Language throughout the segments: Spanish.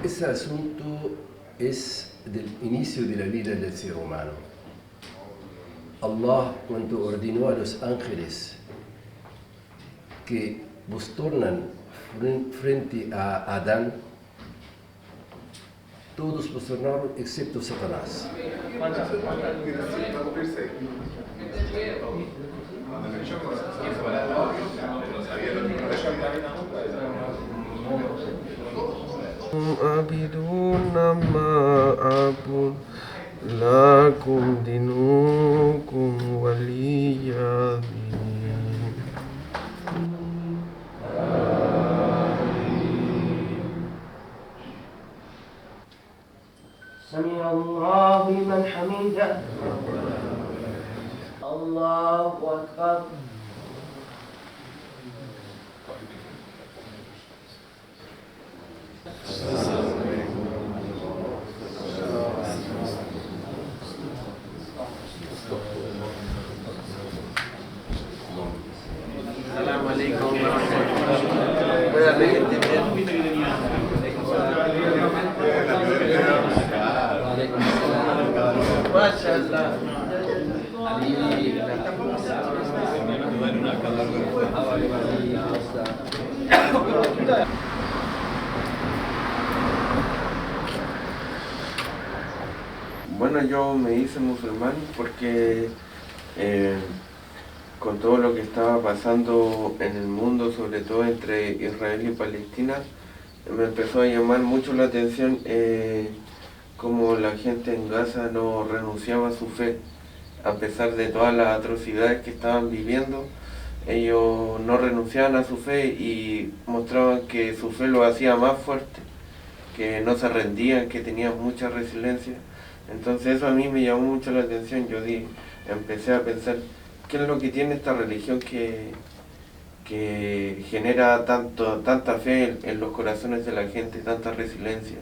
Ese asunto es del inicio de la vida del ser humano. Allah, cuando ordenó a los ángeles que postornan frente a Adán, todos postornaron excepto Satanás. عابدون ما أعبد لكم دينكم ولي دين. سمع الله لمن حمده. الله أكبر. السلام عليكم ورحمة الله. ما شاء الله. Bueno, yo me hice musulmán porque con todo lo que estaba pasando en el mundo, sobre todo entre Israel y Palestina, me empezó a llamar mucho la atención cómo la gente en Gaza no renunciaba a su fe, a pesar de todas las atrocidades que estaban viviendo. Ellos no renunciaban a su fe y mostraban que su fe lo hacía más fuerte, que no se rendían, que tenían mucha resiliencia. Entonces eso a mí me llamó mucho la atención. Empecé a pensar, ¿qué es lo que tiene esta religión que genera tanta fe en los corazones de la gente, tanta resiliencia?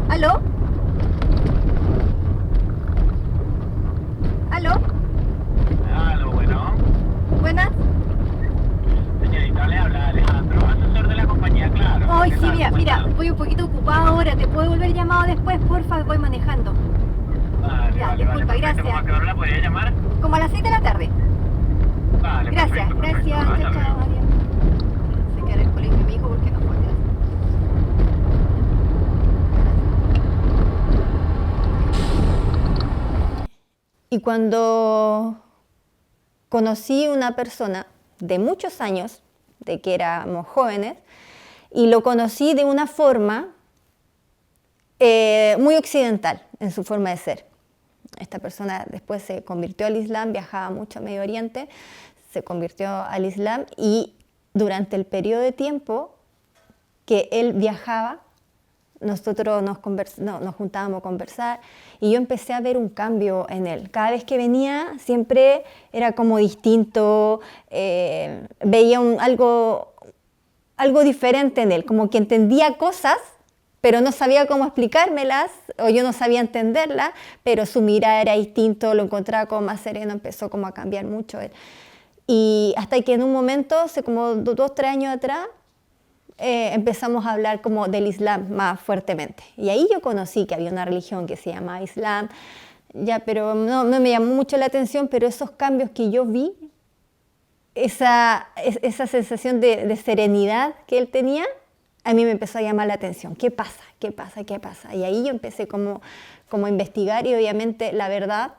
¿Aló? ¿Aló? Aló, bueno. ¿Buenas? Señorita, le habla Alejandro, asesor de la compañía Claro. Ay, ¿Qué sí, tal? mira, ¿Cómo mira, está? voy un poquito ocupada ahora. ¿Te puedo volver llamado después? Porfa, voy manejando. Vale, Ya, vale, disculpa, vale, perfecto. gracias. ¿Cómo a qué hora la podría llamar? Como a las 6 de la tarde. Vale, Gracias, perfecto, perfecto. gracias. Hasta Chao, chao, luego. adiós. Se queda en el colegio mi hijo porque no fue. Gracias. Y cuando conocí una persona de muchos años, de que éramos jóvenes, y lo conocí de una forma muy occidental en su forma de ser. Esta persona después se convirtió al Islam, viajaba mucho a Medio Oriente, se convirtió al Islam y durante el periodo de tiempo que él viajaba, nosotros nos juntábamos a conversar y yo empecé a ver un cambio en él. Cada vez que venía siempre era como distinto, veía algo diferente en él, como que entendía cosas, pero no sabía cómo explicármelas, o yo no sabía entenderlas, pero su mirada era distinto, lo encontraba como más sereno, empezó como a cambiar mucho él. Y hasta que en un momento, hace como 2, 3 años atrás, empezamos a hablar como del Islam más fuertemente. Y ahí yo conocí que había una religión que se llama Islam, ya, pero no me llamó mucho la atención, pero esos cambios que yo vi, esa sensación de serenidad que él tenía, a mí me empezó a llamar la atención. ¿Qué pasa? ¿Qué pasa? ¿Qué pasa? Y ahí yo empecé como a investigar y obviamente la verdad,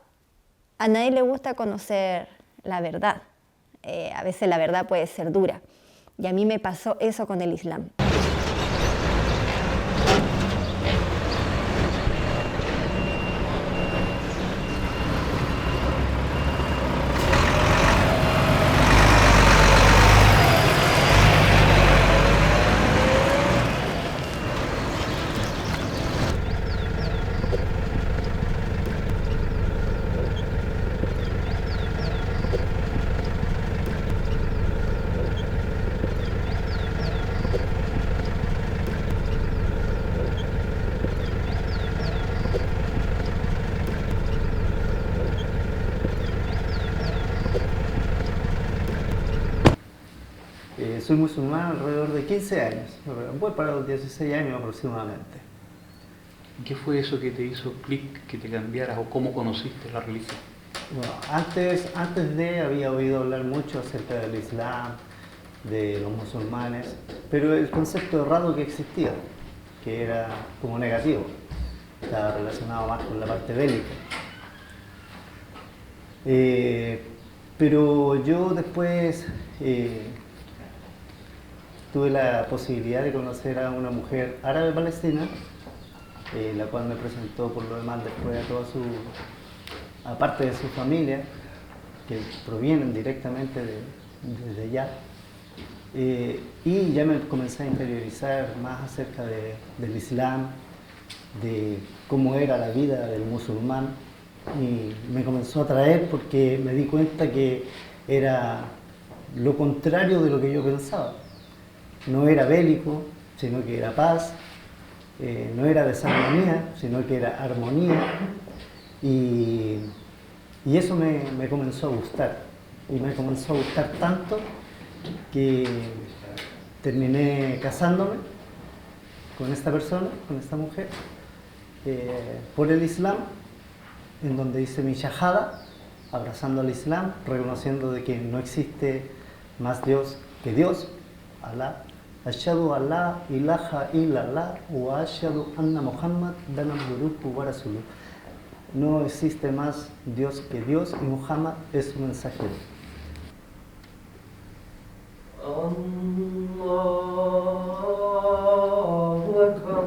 a nadie le gusta conocer la verdad. A veces la verdad puede ser dura. Y a mí me pasó eso con el Islam. Soy musulmán alrededor de 15 años, voy para los 16 años aproximadamente. ¿Qué fue eso que te hizo clic, que te cambiaras, o cómo conociste la religión? Bueno, antes de había oído hablar mucho acerca del Islam, de los musulmanes, pero el concepto errado que existía, que era como negativo, estaba relacionado más con la parte bélica. Pero yo después tuve la posibilidad de conocer a una mujer árabe palestina, la cual me presentó por lo demás después a toda aparte de su familia, que provienen directamente desde allá. Y ya me comencé a interiorizar más acerca del Islam, de cómo era la vida del musulmán, y me comenzó a atraer porque me di cuenta que era lo contrario de lo que yo pensaba. No era bélico, sino que era paz, no era desarmonía, sino que era armonía, y eso me comenzó a gustar, y me comenzó a gustar tanto que terminé casándome con esta persona, con esta mujer, por el Islam, en donde hice mi shahada, abrazando al Islam, reconociendo de que no existe más Dios que Dios, Alá. Ashhadu an la ilaha illallah wa ashhadu anna Muhammadan abduhu wa rasuluh. No existe más Dios que Dios y Muhammad es su mensajero. Allahu Akbar.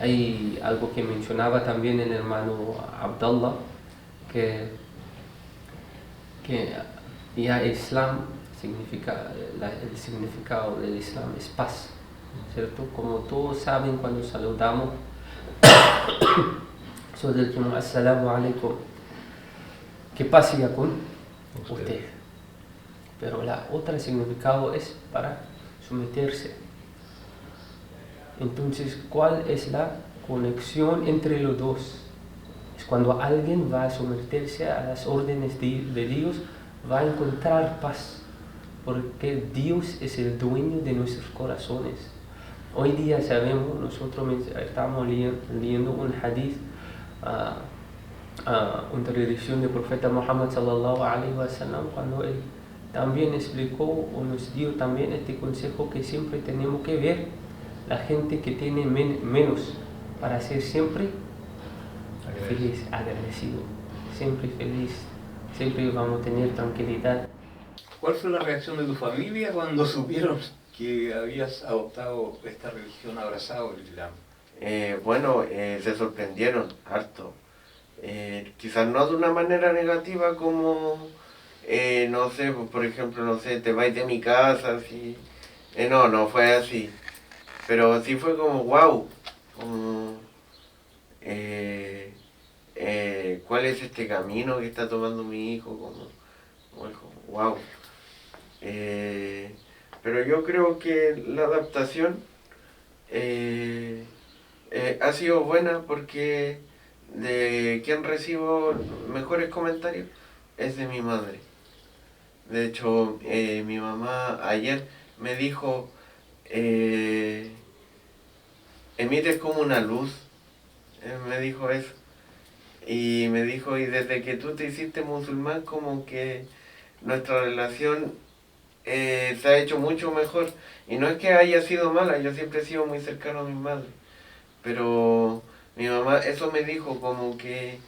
Hay algo que mencionaba también el hermano Abdallah, que ya Islam significa, el significado del Islam es paz, ¿cierto? Como todos saben, cuando saludamos, sobre el que assalamu alaikum, que paz sea con usted. Pero la otra significado es para someterse. Entonces, ¿cuál es la conexión entre los dos? Es cuando alguien va a someterse a las órdenes de Dios, va a encontrar paz, porque Dios es el dueño de nuestros corazones. Hoy día sabemos, nosotros estamos leyendo un hadith, una tradición del profeta Muhammad sallallahu alaihi wasallam, cuando él también explicó o nos dio también este consejo que siempre tenemos que ver la gente que tiene menos, para ser siempre feliz, agradecido, siempre feliz, siempre vamos a tener tranquilidad. ¿Cuál fue la reacción de tu familia cuando supieron que habías adoptado esta religión, abrazado el Islam? Se sorprendieron harto. Quizás no de una manera negativa como, no sé, por ejemplo, no sé, te vais de mi casa, así. No fue así. Pero sí fue como, wow, ¿cuál es este camino que está tomando mi hijo? Como wow. Pero yo creo que la adaptación ha sido buena, porque de quien recibo mejores comentarios es de mi madre. De hecho, mi mamá ayer me dijo, emites como una luz, me dijo eso. Y me dijo, y desde que tú te hiciste musulmán, como que nuestra relación se ha hecho mucho mejor. Y no es que haya sido mala, yo siempre he sido muy cercano a mi madre. Pero mi mamá, eso me dijo como que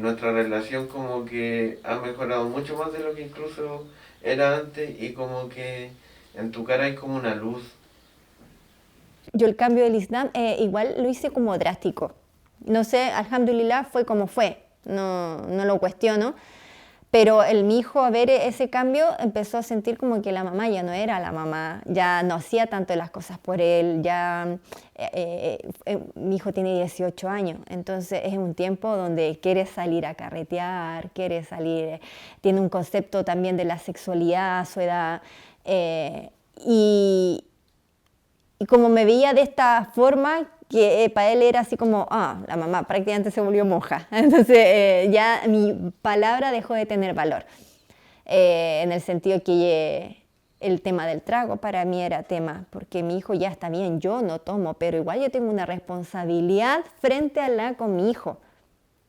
nuestra relación como que ha mejorado mucho más de lo que incluso era antes y como que en tu cara hay como una luz. Yo el cambio del Islam igual lo hice como drástico. No sé, alhamdulillah fue como fue, no lo cuestiono. Pero mi hijo a ver ese cambio empezó a sentir como que la mamá ya no era la mamá, ya no hacía tanto las cosas por él, ya mi hijo tiene 18 años, entonces es un tiempo donde quiere salir a carretear, quiere salir, tiene un concepto también de la sexualidad a su edad, y como me veía de esta forma, que para él era así como, la mamá prácticamente se volvió monja. Entonces ya mi palabra dejó de tener valor. En el sentido que el tema del trago para mí era tema, porque mi hijo ya está bien, yo no tomo, pero igual yo tengo una responsabilidad frente a Alá con mi hijo.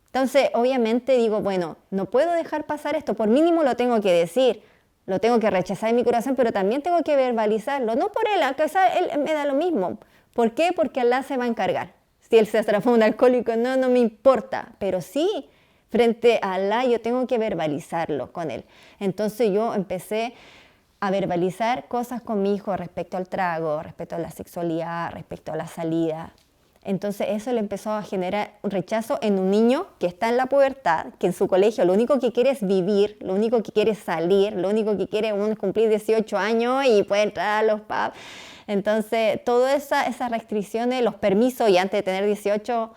Entonces obviamente digo, bueno, no puedo dejar pasar esto, por mínimo lo tengo que decir. Lo tengo que rechazar en mi corazón, pero también tengo que verbalizarlo. No por él, aunque él me da lo mismo. ¿Por qué? Porque Allah se va a encargar. Si él se transforma en un alcohólico, no me importa. Pero sí, frente a Allah yo tengo que verbalizarlo con él. Entonces yo empecé a verbalizar cosas con mi hijo respecto al trago, respecto a la sexualidad, respecto a la salida. Entonces eso le empezó a generar un rechazo en un niño que está en la pubertad, que en su colegio lo único que quiere es vivir, lo único que quiere es salir, lo único que quiere es cumplir 18 años y puede entrar a los pubs. Entonces todas esas restricciones, los permisos, y antes de tener 18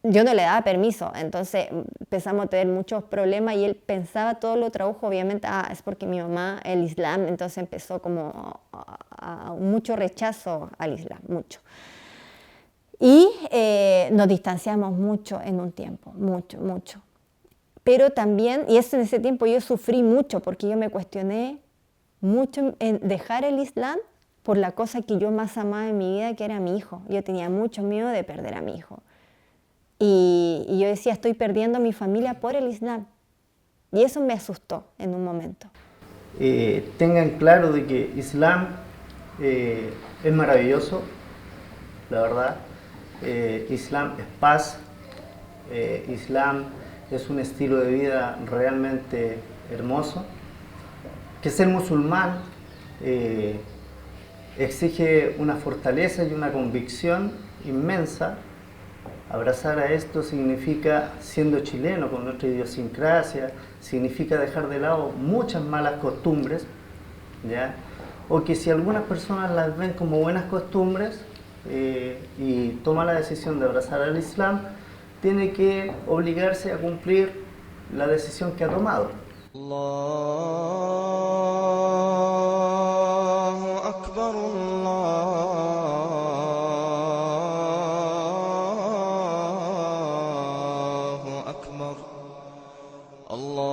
yo no le daba permiso, entonces empezamos a tener muchos problemas y él pensaba todo lo trabajo, obviamente, es porque mi mamá, el Islam, entonces empezó como a mucho rechazo al Islam, mucho. Y nos distanciamos mucho en un tiempo, mucho. Pero también, y en ese tiempo yo sufrí mucho porque yo me cuestioné mucho en dejar el Islam por la cosa que yo más amaba en mi vida, que era mi hijo. Yo tenía mucho miedo de perder a mi hijo. Y yo decía, estoy perdiendo a mi familia por el Islam. Y eso me asustó en un momento. Tengan claro de que Islam es maravilloso, la verdad. Islam es paz, Islam es un estilo de vida realmente hermoso. Que ser musulmán exige una fortaleza y una convicción inmensa. Abrazar a esto significa, siendo chileno con nuestra idiosincrasia, significa dejar de lado muchas malas costumbres, ¿ya? O que si algunas personas las ven como buenas costumbres, y toma la decisión de abrazar al Islam, tiene que obligarse a cumplir la decisión que ha tomado. Allahu Akbar, Allahu Akbar, Allahu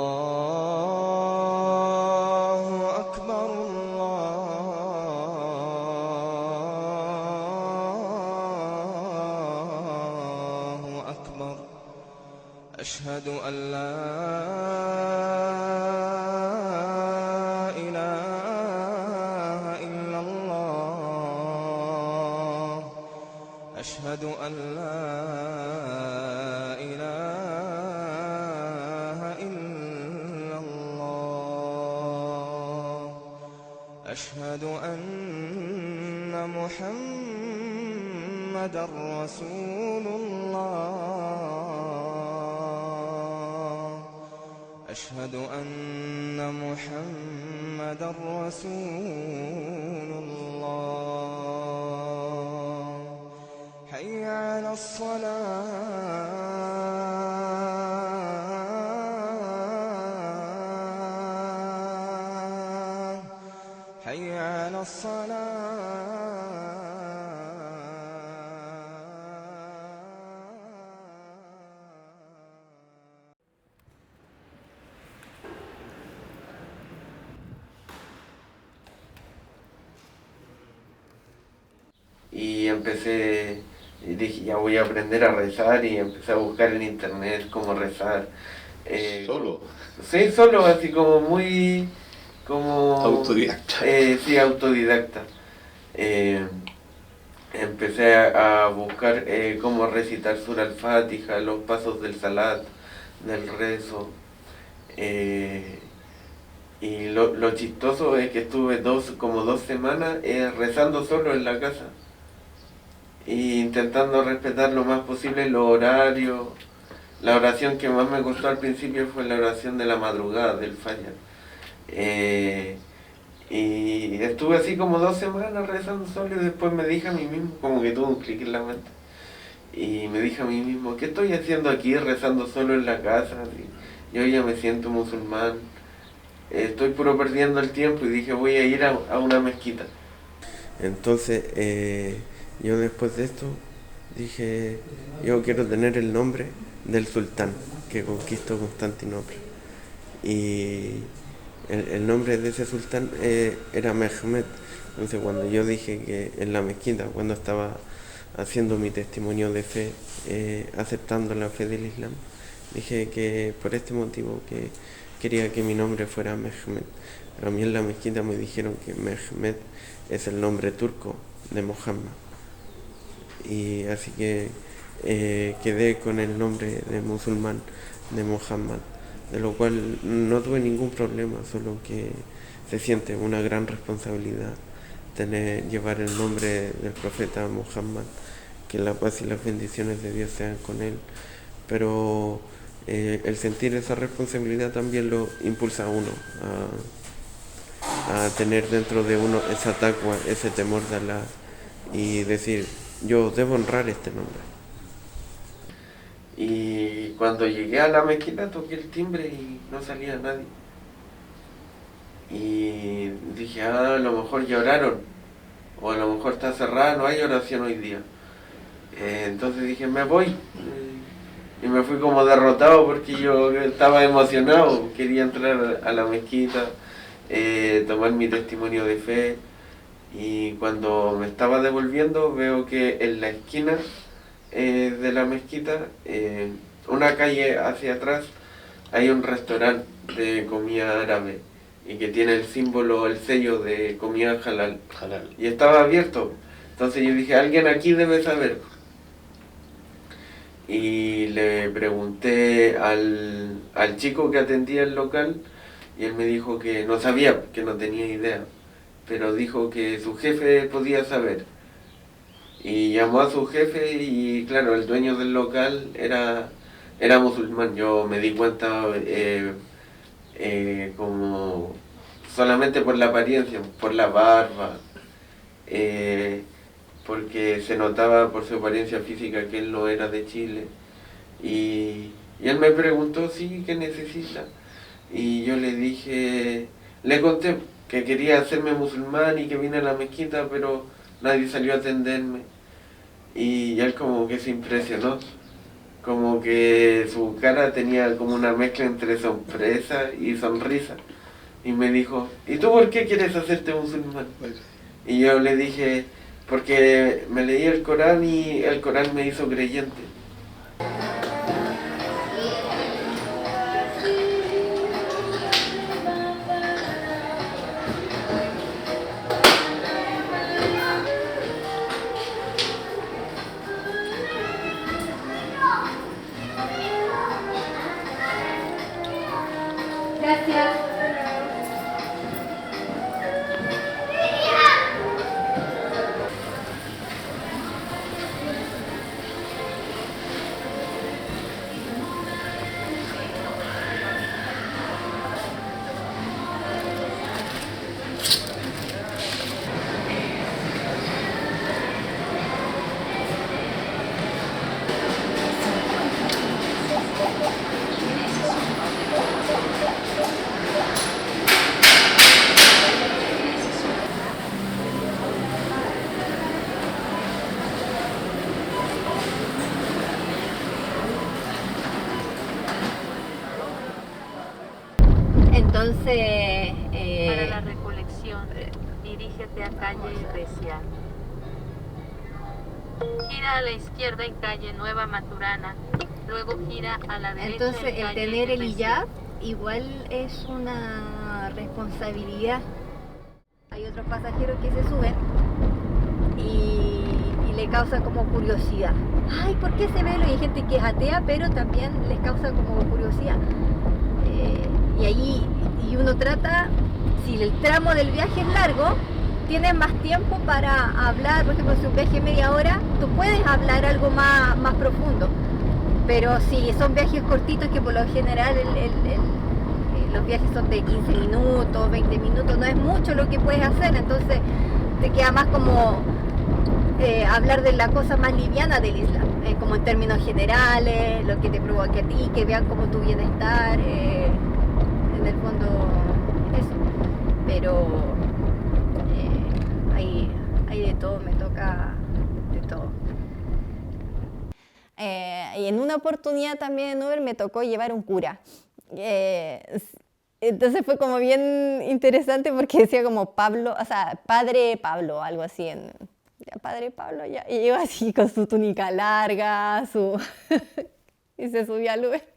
Akbar, Allahu Akbar. Ashhadu an la أشهد أن لا إله إلا الله أشهد أن محمدًا رسول الله أشهد أن محمدًا رسول الله حي على الصلاة حي على Y empecé, y dije, ya voy a aprender a rezar, y empecé a buscar en internet cómo rezar. ¿Solo? Sí, solo, así como muy como... Autodidacta. Sí, autodidacta. Empecé a buscar cómo recitar Sura al-Fatiha, los pasos del Salat, del rezo. Y lo chistoso es que estuve como 2 semanas rezando solo en la casa. E intentando respetar lo más posible los horarios. La oración que más me costó al principio fue la oración de la madrugada, del Fajr. Y estuve así como 2 semanas rezando solo y después me dije a mí mismo, como que tuve un clic en la mente. Y me dije a mí mismo, ¿qué estoy haciendo aquí rezando solo en la casa? Yo ya me siento musulmán, estoy puro perdiendo el tiempo y dije voy a ir a una mezquita. Entonces yo después de esto dije, yo quiero tener el nombre del sultán que conquistó Constantinopla. Y el nombre de ese sultán era Mehmed. Entonces cuando yo dije que en la mezquita, cuando estaba haciendo mi testimonio de fe, aceptando la fe del Islam, dije que por este motivo que quería que mi nombre fuera Mehmed. Pero a mí en la mezquita me dijeron que Mehmed es el nombre turco de Mohammed. Y así que quedé con el nombre de musulmán de Mohammed, de lo cual no tuve ningún problema, solo que se siente una gran responsabilidad llevar el nombre del profeta Muhammad, que la paz y las bendiciones de Dios sean con él, pero el sentir esa responsabilidad también lo impulsa a uno a tener dentro de uno esa taqwa, ese temor de Allah, y decir, yo debo honrar este nombre. Y cuando llegué a la mezquita toqué el timbre y no salía nadie. Y dije, a lo mejor ya oraron, o a lo mejor está cerrada, no hay oración hoy día. Entonces dije, me voy. Y me fui como derrotado porque yo estaba emocionado, quería entrar a la mezquita, tomar mi testimonio de fe. Y cuando me estaba devolviendo veo que en la esquina de la mezquita, una calle hacia atrás, hay un restaurante de comida árabe y que tiene el símbolo, el sello de comida halal. Y estaba abierto. Entonces yo dije, alguien aquí debe saber. Y le pregunté al chico que atendía el local y él me dijo que no sabía, que no tenía idea, pero dijo que su jefe podía saber. Y llamó a su jefe y claro, el dueño del local era musulmán. Yo me di cuenta como solamente por la apariencia, por la barba, porque se notaba por su apariencia física que él no era de Chile. Y él me preguntó, sí, ¿qué necesita? Y yo le dije, le conté que quería hacerme musulmán y que vine a la mezquita, pero nadie salió a atenderme. Y él como que se impresionó, como que su cara tenía como una mezcla entre sorpresa y sonrisa. Y me dijo, ¿y tú por qué quieres hacerte musulmán? Y yo le dije, porque me leí el Corán y el Corán me hizo creyente. Gracias. Entonces, para la recolección, dirígete a calle Recial. Gira a la izquierda en calle Nueva Maturana, luego gira a la derecha. entonces en el calle tener el Recial. hijab igual es una responsabilidad. Hay otros pasajeros que se suben y le causa como curiosidad. Ay, ¿por qué ese velo? Y hay gente que es atea, pero también les causa como curiosidad. Y uno trata, si el tramo del viaje es largo, tienes más tiempo para hablar. Por ejemplo, si un viaje de media hora, tú puedes hablar algo más profundo. Pero si son viajes cortitos, que por lo general los viajes son de 15 minutos, 20 minutos, no es mucho lo que puedes hacer, entonces te queda más como hablar de la cosa más liviana del Islam, como en términos generales, lo que te provoque a ti, que vean como tu bienestar, en el fondo eso. Pero hay de todo, me toca de todo. Y en una oportunidad también en Uber me tocó llevar un cura. Entonces fue como bien interesante porque decía como Pablo, o sea, Padre Pablo, algo así. Padre Pablo, ya. Y iba así con su túnica larga, y se subía al Uber.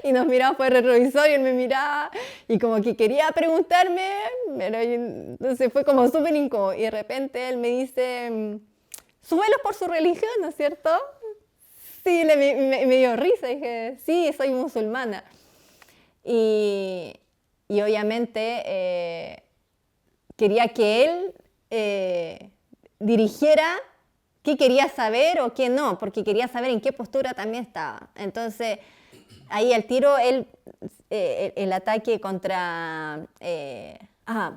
Y nos miraba por el retrovisor y él me miraba y como que quería preguntarme, pero entonces fue como súper incómodo. Y de repente él me dice, súbelo por su religión, ¿no es cierto? Sí, me dio risa, dije, sí, soy musulmana. Y obviamente quería que él dirigiera qué quería saber o qué no, porque quería saber en qué postura también estaba. Entonces, ahí al tiro, el ataque contra...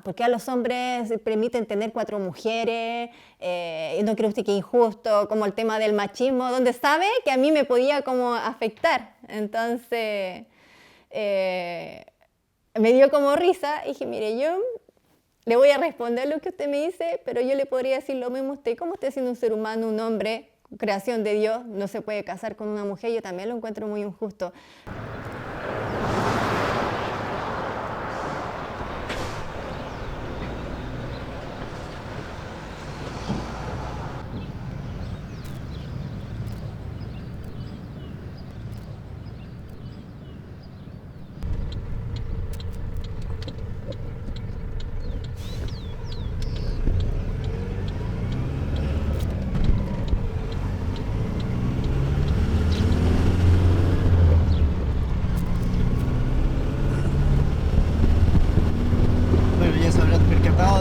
¿por qué a los hombres permiten tener 4 mujeres? ¿No cree usted que es injusto? Como el tema del machismo, donde sabe que a mí me podía como afectar. Entonces, me dio como risa y dije, mire, yo le voy a responder lo que usted me dice, pero yo le podría decir lo mismo a usted. ¿Cómo usted siendo un ser humano, un hombre, creación de Dios, no se puede casar con una mujer? Yo también lo encuentro muy injusto.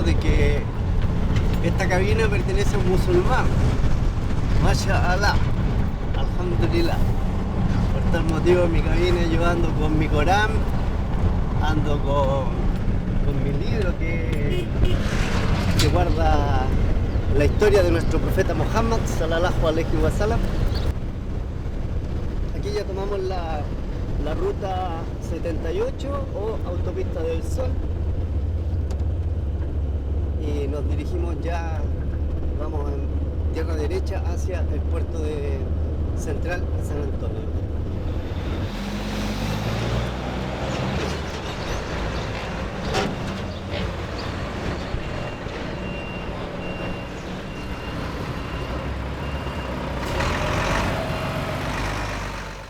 De que esta cabina pertenece a un musulmán. Masha Allah, alhamdulillah. Por tal motivo en mi cabina yo ando con mi Corán, ando con mi libro que guarda la historia de nuestro profeta Muhammad sallallahu alaihi wasallam. Aquí ya tomamos la ruta 78 o autopista del Sol. Y nos dirigimos ya, vamos en tierra derecha hacia el puerto de Central de San Antonio.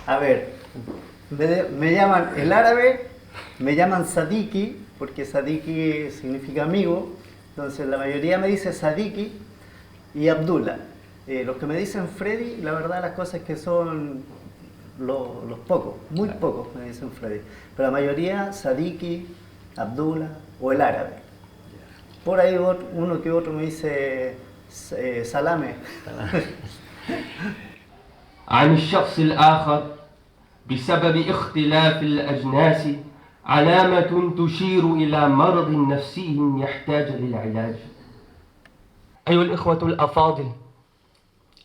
A ver, me llaman el árabe, me llaman Sadiki, porque Sadiki significa amigo. Entonces la mayoría me dice Sadiki y Abdullah. Los que me dicen Freddy, la verdad las cosas que son los pocos, muy pocos me dicen Freddy. Pero la mayoría Sadiki, Abdullah o el árabe. Por ahí uno que otro me dice Salame. عن الشخص الآخر بسبب اختلاف الأجناس علامة تشير إلى مرض نفسي يحتاج للعلاج. أيها الإخوة الأفاضل،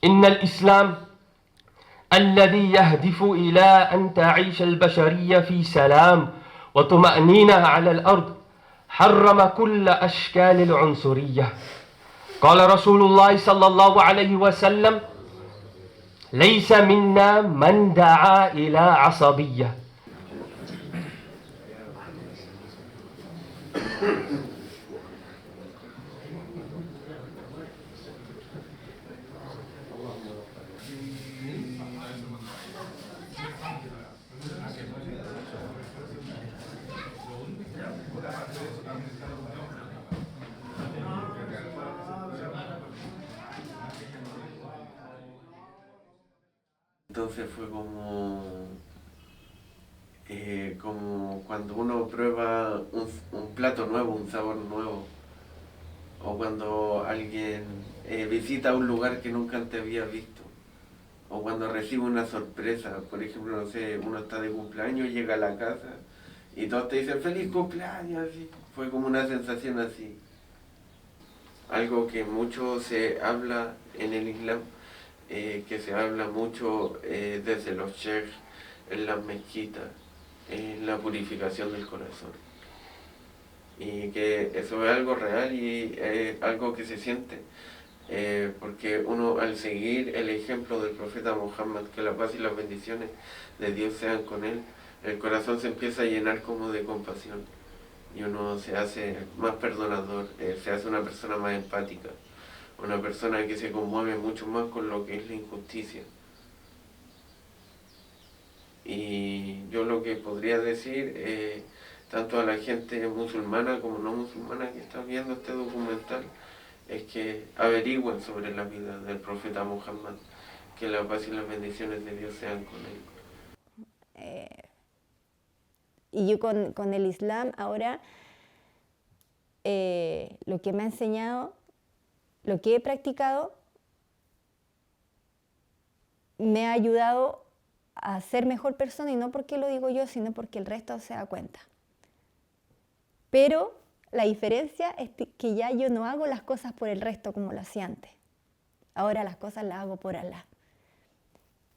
إن الإسلام الذي يهدف إلى أن تعيش البشرية في سلام وطمأنينة على الأرض حرم كل أشكال العنصرية. قال رسول الله صلى الله عليه وسلم: ليس منا من دعا إلى عصبية. Entonces fue como cuando uno prueba un plato nuevo, un sabor nuevo, o cuando alguien visita un lugar que nunca antes había visto, o cuando recibe una sorpresa. Por ejemplo, no sé, uno está de cumpleaños, llega a la casa y todos te dicen ¡feliz cumpleaños! Así. Fue como una sensación así. Algo que mucho se habla en el Islam, que se habla mucho desde los sheikhs, en las mezquitas, en la purificación del corazón. Y que eso es algo real y es algo que se siente, porque uno al seguir el ejemplo del profeta Muhammad, que la paz y las bendiciones de Dios sean con él, el corazón se empieza a llenar como de compasión y uno se hace más perdonador, se hace una persona más empática, una persona que se conmueve mucho más con lo que es la injusticia. Y yo lo que podría decir, tanto a la gente musulmana como no musulmana que está viendo este documental, es que averigüen sobre la vida del profeta Muhammad, que la paz y las bendiciones de Dios sean con él. Y yo con el Islam ahora, lo que me ha enseñado, lo que he practicado, me ha ayudado a ser mejor persona, y no porque lo digo yo, sino porque el resto se da cuenta. Pero la diferencia es que ya yo no hago las cosas por el resto como lo hacía antes. Ahora las cosas las hago por Allah.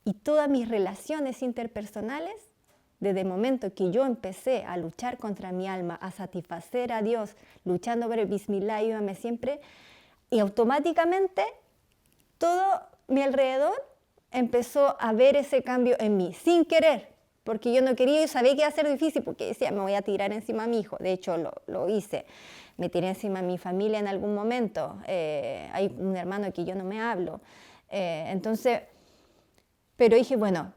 Y todas mis relaciones interpersonales, desde el momento que yo empecé a luchar contra mi alma, a satisfacer a Dios, luchando por el Bismillah, ayúdame siempre, y automáticamente todo mi alrededor empezó a ver ese cambio en mí, sin querer, porque yo no quería, yo sabía que iba a ser difícil, porque decía, me voy a tirar encima a mi hijo. De hecho, lo hice. Me tiré encima a mi familia en algún momento. Hay un hermano que yo no me hablo. Entonces, pero dije, bueno,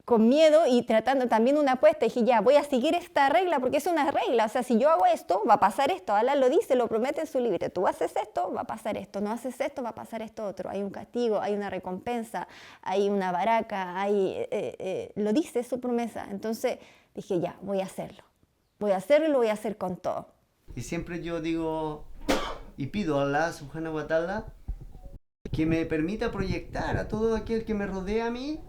con miedo y tratando también una apuesta, dije, ya, voy a seguir esta regla, porque es una regla. O sea, si yo hago esto, va a pasar esto. Allah lo dice, lo promete en su libro. Tú haces esto, va a pasar esto. No haces esto, va a pasar esto otro. Hay un castigo, hay una recompensa, hay una baraca, lo dice su promesa. Entonces dije, ya, voy a hacerlo. Voy a hacerlo y lo voy a hacer con todo. Y siempre yo digo y pido a Allah subhanahu wa ta'ala que me permita proyectar a todo aquel que me rodea a mí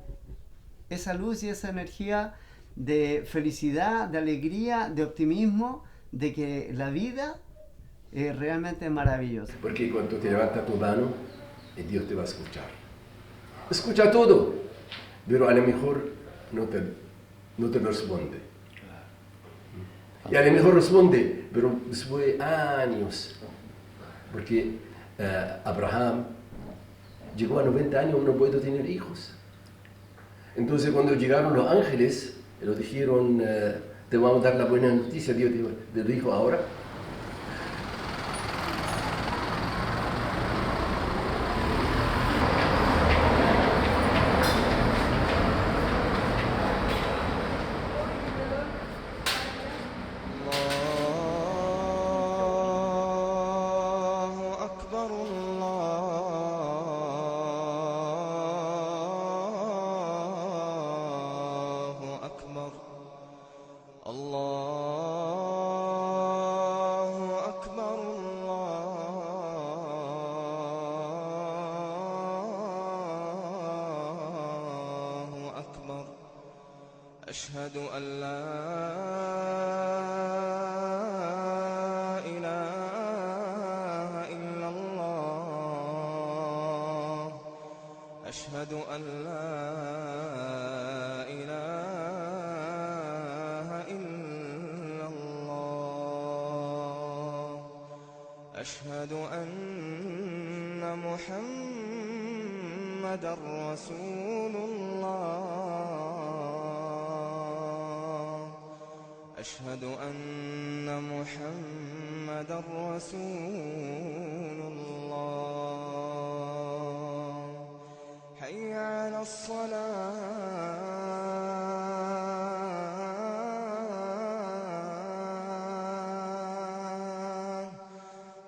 esa luz y esa energía de felicidad, de alegría, de optimismo, de que la vida es realmente maravillosa. Porque cuando te levantas tu mano, Dios te va a escuchar. Escucha todo, pero a lo mejor no te responde. Y a lo mejor responde, pero después de años. Porque Abraham llegó a 90 años, no puede tener hijos. Entonces cuando llegaron los ángeles, le dijeron, te vamos a dar la buena noticia, Dios te lo dijo ahora. أشهد أن لا إله إلا الله أشهد أن لا إله إلا الله أشهد أن محمدًا رسول الله أشهد أن محمدًا رسول الله حي على الصلاة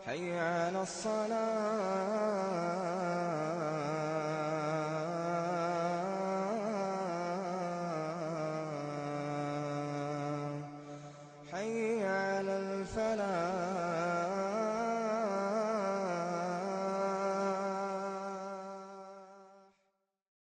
حي على الصلاة على الفلاح